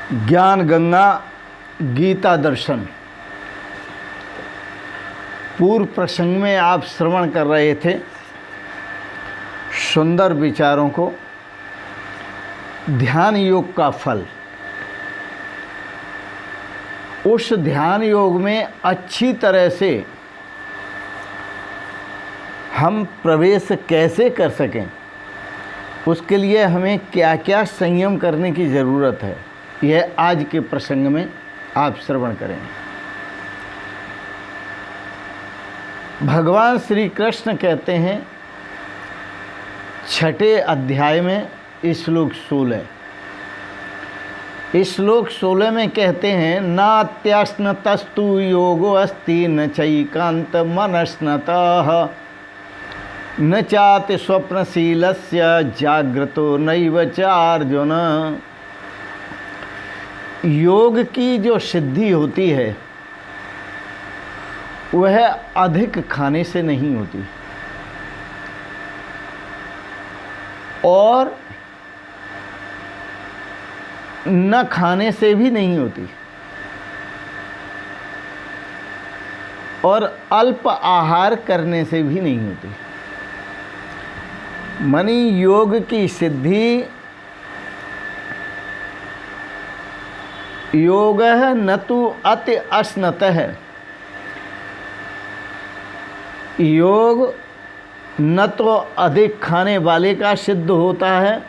ज्ञान गंगा गीता दर्शन। पूर्व प्रसंग में आप श्रवण कर रहे थे सुंदर विचारों को, ध्यान योग का फल। उस ध्यान योग में अच्छी तरह से हम प्रवेश कैसे कर सकें, उसके लिए हमें क्या क्या संयम करने की ज़रूरत है, यह आज के प्रसंग में आप श्रवण करेंगे। भगवान श्री कृष्ण कहते हैं छठे अध्याय में श्लोक 16, श्लोक 16 में कहते हैं नात्यास्नतस्तु योगो अस्ति न चैकांत मनस्नतः न चाति स्वप्नशीलस्य जाग्रतो नैव च अर्जुन। योग की जो सिद्धि होती है वह अधिक खाने से नहीं होती और न खाने से भी नहीं होती और अल्प आहार करने से भी नहीं होती। मनी योग की सिद्धि योग न तो अति अस्नत है, योग न तो अधिक खाने वाले का सिद्ध होता है,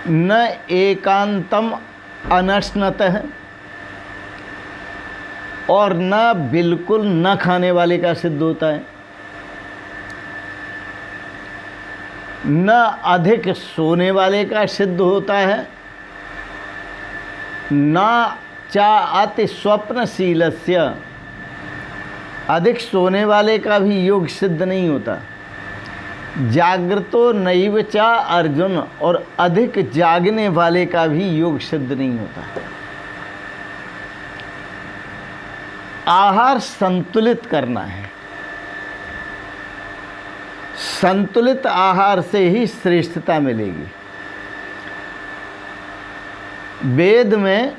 न एकांतम अनस्नत है और न बिल्कुल न खाने वाले का सिद्ध होता है, न अधिक सोने वाले का सिद्ध होता है, न चा अति स्वप्नशीलस्य, अधिक सोने वाले का भी योग सिद्ध नहीं होता। जागृतो नैव चा अर्जुन, और अधिक जागने वाले का भी योग सिद्ध नहीं होता। आहार संतुलित करना है, संतुलित आहार से ही श्रेष्ठता मिलेगी। वेद में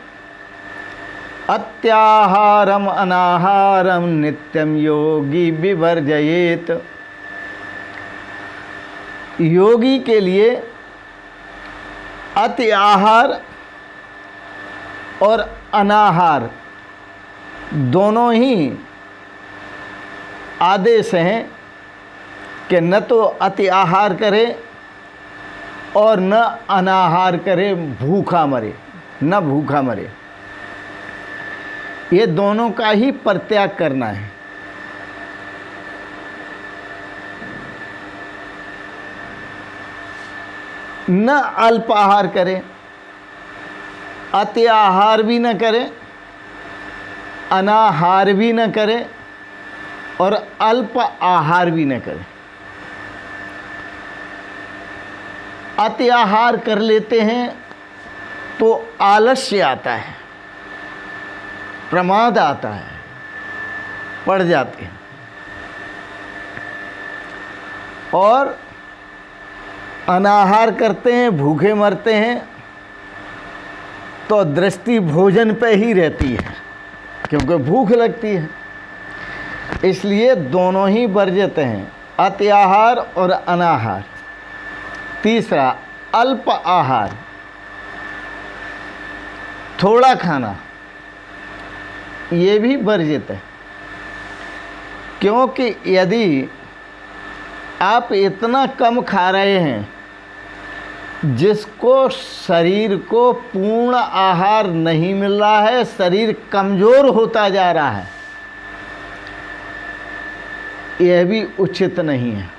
अत्याहारम अनाहारम नित्यम योगी विवर्जयेत, योगी के लिए अति आहार और अनाहार दोनों ही आदेश हैं कि न तो अति आहार करे और न अनाहार करे, भूखा मरे, न भूखा मरे। ये दोनों का ही परित्याग करना है। न अल्प आहार करे, अति आहार भी न करे, अनाहार भी न करे और अल्प आहार भी न करे। अति आहार कर लेते हैं तो आलस्य आता है, प्रमाद आता है, पड़ जाते हैं। और अनाहार करते हैं, भूखे मरते हैं, तो दृष्टि भोजन पे ही रहती है क्योंकि भूख लगती है। इसलिए दोनों ही वर्जित हैं, अति आहार और अनाहार। तीसरा अल्प आहार, थोड़ा खाना, ये भी वर्जित है। क्योंकि यदि आप इतना कम खा रहे हैं जिसको शरीर को पूर्ण आहार नहीं मिल रहा है, शरीर कमज़ोर होता जा रहा है, यह भी उचित नहीं है।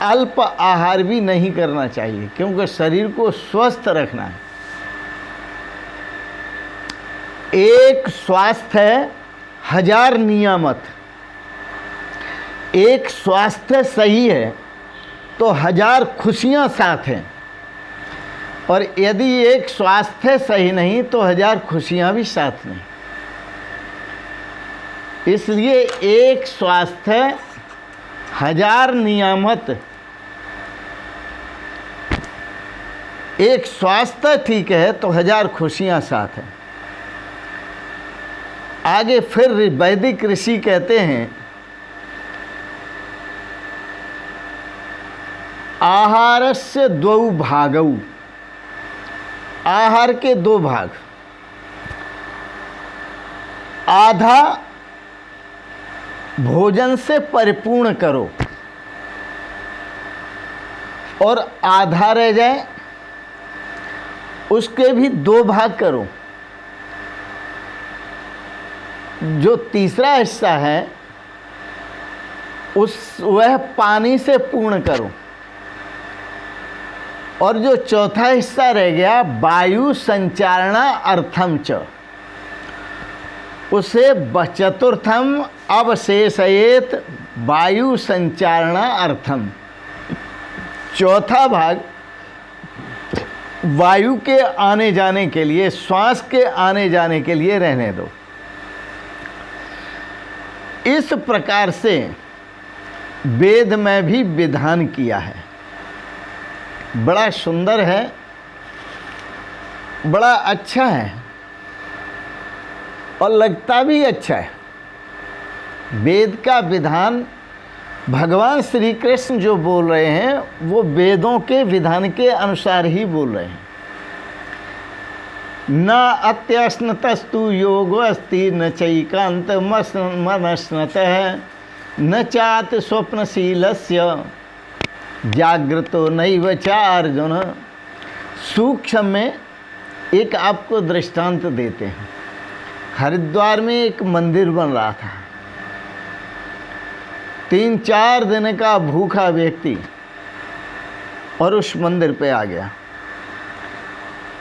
अल्प आहार भी नहीं करना चाहिए क्योंकि शरीर को स्वस्थ रखना है। एक स्वास्थ्य है, हजार नियामत। एक स्वास्थ्य सही है तो हजार खुशियां साथ हैं, और यदि एक स्वास्थ्य सही नहीं तो हजार खुशियां भी साथ नहीं। इसलिए एक स्वास्थ्य हजार नियामत एक स्वास्थ्य ठीक है तो 1000 खुशियां साथ हैं। आगे फिर वैदिक ऋषि कहते हैं आहारस्य द्वौ भागौ, आहार के 2 भाग, आधा भोजन से परिपूर्ण करो और आधा रह जाए उसके भी 2 भाग करो। जो तीसरा हिस्सा है वह पानी से पूर्ण करो और जो चौथा हिस्सा रह गया वायु संचारणा अर्थम च, उसे चतुर्थम अवशेषयेत वायु संचारणा अर्थम, चौथा भाग वायु के आने जाने के लिए, श्वास के आने जाने के लिए रहने दो। इस प्रकार से वेद में भी विधान किया है। बड़ा सुंदर है, बड़ा अच्छा है और लगता भी अच्छा है। वेद का विधान भगवान श्री कृष्ण जो बोल रहे हैं वो वेदों के विधान के अनुसार ही बोल रहे हैं। न अत्यश्नतस्तु योगो अस्ति न चैकांत मनस्नतः न चात स्वप्नशीलस्य जागृतो नैव चा अर्जुन। सूक्ष्म में एक आपको दृष्टांत देते हैं। हरिद्वार में एक मंदिर बन रहा था। 3-4 दिन का भूखा व्यक्ति और उस मंदिर पे आ गया।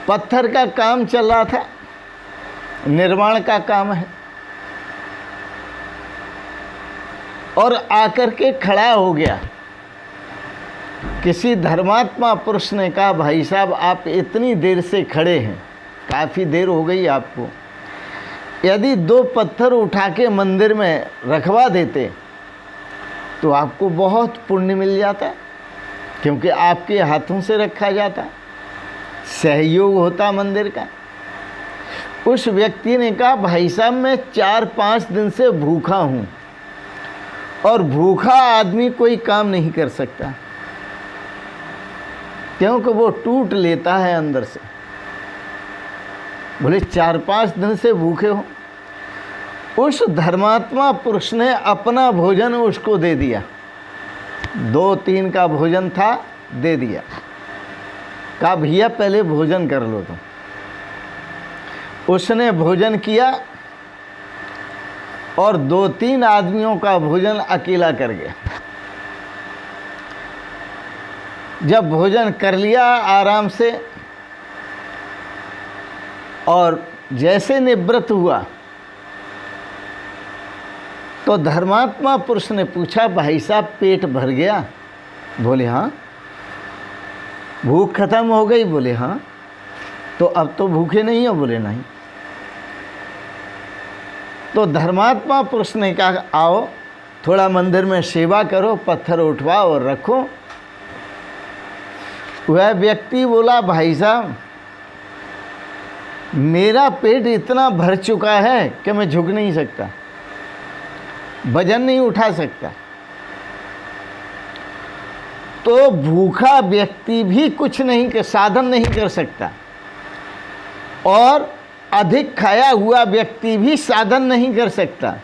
पत्थर का काम चल रहा था, निर्माण का काम है, और आकर के खड़ा हो गया। किसी धर्मात्मा पुरुष ने कहा, भाई साहब आप इतनी देर से खड़े हैं, काफ़ी देर हो गई आपको, यदि 2 पत्थर उठा के मंदिर में रखवा देते तो आपको बहुत पुण्य मिल जाता, क्योंकि आपके हाथों से रखा जाता, सहयोग होता मंदिर का। उस व्यक्ति ने कहा, भाई साहब मैं 4-5 दिन से भूखा हूँ और भूखा आदमी कोई काम नहीं कर सकता, क्योंकि वो टूट लेता है अंदर से। बोले 4-5 दिन से भूखे हो। उस धर्मात्मा पुरुष ने अपना भोजन उसको दे दिया, 2-3 का भोजन था, दे दिया। कहा भैया पहले भोजन कर लो तुम। उसने भोजन किया और 2-3 आदमियों का भोजन अकेला कर गया। जब भोजन कर लिया आराम से और जैसे निवृत्त हुआ तो धर्मात्मा पुरुष ने पूछा, भाई साहब पेट भर गया? बोले हाँ। भूख खत्म हो गई? बोले हाँ। तो अब तो भूखे नहीं हो? बोले नहीं। तो धर्मात्मा पुरुष ने कहा, आओ थोड़ा मंदिर में सेवा करो, पत्थर उठवाओ और रखो। वह व्यक्ति बोला, भाई साहब मेरा पेट इतना भर चुका है कि मैं झुक नहीं सकता, वजन नहीं उठा सकता। तो भूखा व्यक्ति भी कुछ नहीं कर, साधन नहीं कर सकता, और अधिक खाया हुआ व्यक्ति भी साधन नहीं कर सकता।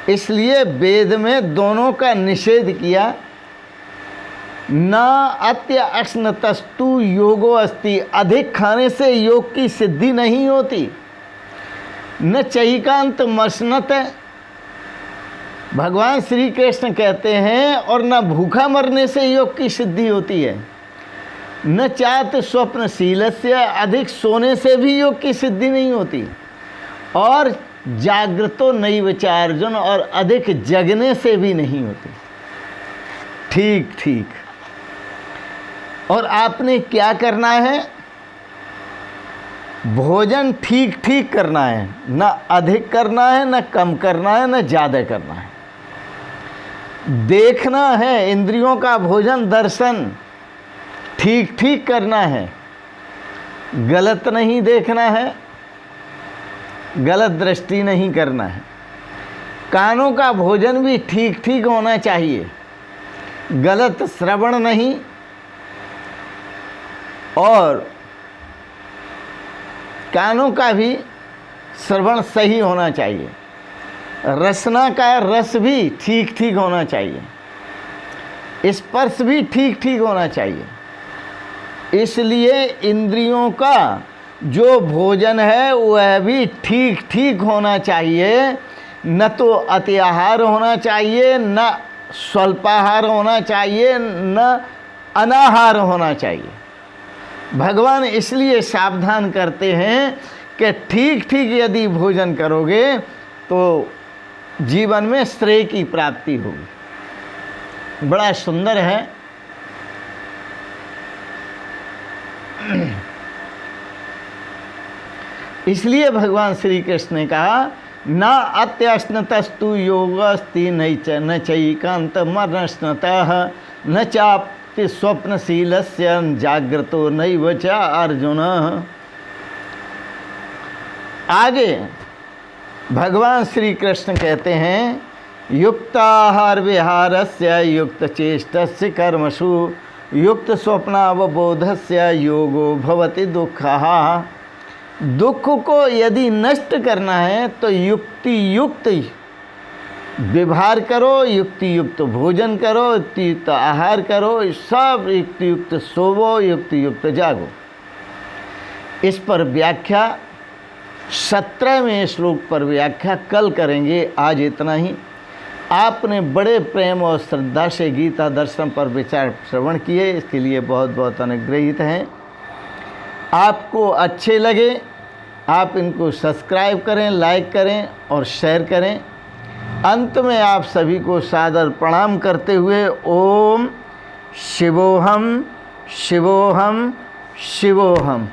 इसलिए वेद में दोनों का निषेध किया। न अत्य अश्नतस्तु योगो अस्ति, अधिक खाने से योग की सिद्धि नहीं होती। न चैकांत मसनत, भगवान श्री कृष्ण कहते हैं, और न भूखा मरने से योग की सिद्धि होती है। न चात स्वप्नशीलस्य, अधिक सोने से भी योग की सिद्धि नहीं होती। और जागृतो नैव च अर्जुन, और अधिक जगने से भी नहीं होती। ठीक ठीक। और आपने क्या करना है? भोजन ठीक ठीक करना है, न अधिक करना है, न कम करना है, न ज़्यादा करना है। देखना है, इंद्रियों का भोजन दर्शन ठीक ठीक करना है, गलत नहीं देखना है, गलत दृष्टि नहीं करना है। कानों का भोजन भी ठीक ठीक होना चाहिए, गलत श्रवण नहीं, और कानों का भी श्रवण सही होना चाहिए। रसना का रस भी ठीक ठीक होना चाहिए, स्पर्श भी ठीक ठीक होना चाहिए। इसलिए इंद्रियों का जो भोजन है वह भी ठीक ठीक होना चाहिए, न तो अति आहार होना चाहिए, न स्वल्पाहार होना चाहिए, न अनाहार होना चाहिए। भगवान इसलिए सावधान करते हैं कि ठीक ठीक यदि भोजन करोगे तो जीवन में श्रेय की प्राप्ति होगी। बड़ा सुंदर है। इसलिए भगवान श्री कृष्ण ने कहा, न अत्यश्नतस्तु योगस्ति न चैकांत मरणस्नतः न चाप्ति स्वप्नशीलस्य जाग्रतो नैव च अर्जुन। आगे भगवान श्री कृष्ण कहते हैं, युक्ताहार विहारस्य युक्त चेष्टस्य कर्मसु युक्त स्वप्नावबोधस्य योगो भवति दुःखः। दुख को यदि नष्ट करना है तो युक्ति युक्त व्यवहार करो, युक्ति युक्त भोजन करो, युक्ति युक्त आहार करो, सब युक्ति युक्त सोवो, युक्ति युक्त जागो। इस पर व्याख्या 17वें श्लोक पर व्याख्या कल करेंगे। आज इतना ही। आपने बड़े प्रेम और श्रद्धा से गीता दर्शन पर विचार श्रवण किए, इसके लिए बहुत बहुत अनुग्रहित हैं। आपको अच्छे लगे आप इनको सब्सक्राइब करें, लाइक करें और शेयर करें। अंत में आप सभी को सादर प्रणाम करते हुए ओम शिवोहम शिवोहम शिवोहम।